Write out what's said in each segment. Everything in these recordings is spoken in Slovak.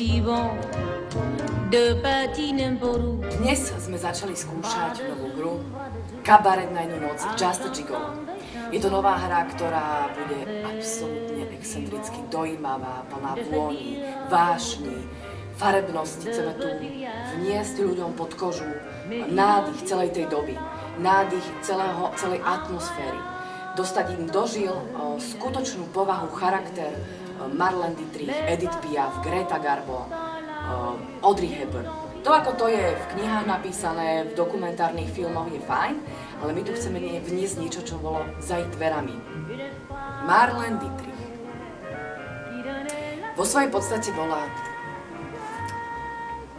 si bon de patiner pour nous. Dnes sme začali skúšať novú hru Kabaret na jednu noc Just a Gigolo. Je to nová hra, ktorá bude absolútne excentricky dojímavá, plná vôni, vášni, farebnosti. Chceme tu vniesť ľuďom pod kožu nádych celej tej doby, nádych celej atmosféry. Dostať im do žil skutočnú povahu, charakter Marlene Dietrich, Edith Piaf, Greta Garbo, Audrey Hepburn. To, ako to je v knihách napísané, v dokumentárnych filmoch, je fajn, ale my tu chceme vniesť niečo, čo bolo za ich dverami. Marlene Dietrich. Vo svojej podstate bola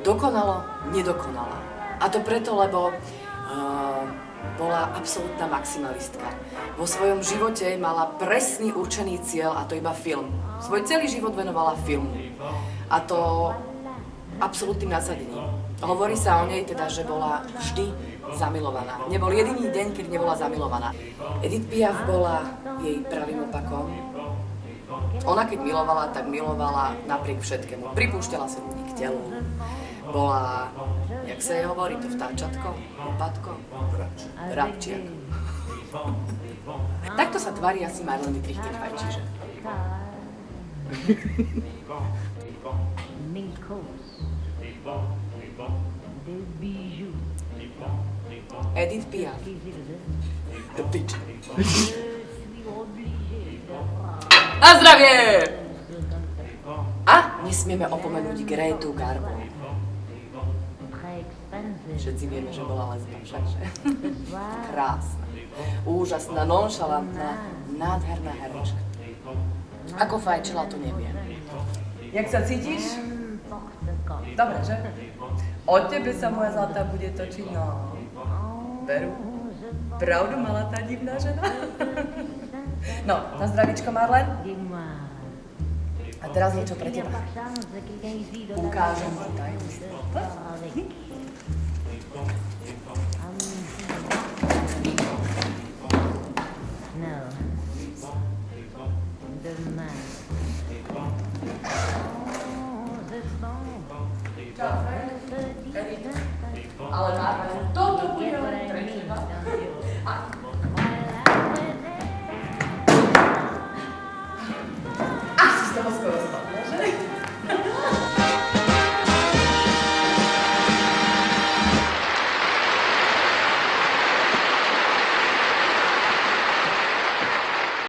dokonalo nedokonalá. A to preto, lebo bola absolútna maximalistka. Vo svojom živote mala presný určený cieľ, a to iba film. Svoj celý život venovala filmu. A to absolútnym nasadením. Hovorí sa o nej teda, že bola vždy zamilovaná. Nebol jediný deň, keď nebola zamilovaná. Edith Piaf bola jej pravým opakom. Ona keď milovala, tak milovala napriek všetkému. Pripúšťala sa ľudí k telu. Bola, jak sa jej hovorí, to vtáčatko? Opatko? Rabčiak. Takto sa tvári asi Marlene Dietrich, keď fajčí, že? Edith Piaf. The bitch. Na zdravie! A nesmieme opomenúť Gretu Garbo. Všetci vieme, že bola lesba, všakže. Krásna, úžasná, nonšalantná, nádherná herečka. Ako fajčila, to neviem. Jak sa cítiš? Dobre, že? O tebe sa moja zlatá bude točiť, no. Veru. Pravdu mala tá divná žena? No, na zdravíčko, Marlene. A teraz niečo pre teba. Ukážem ti tajomstvo. Ale Marlene, toto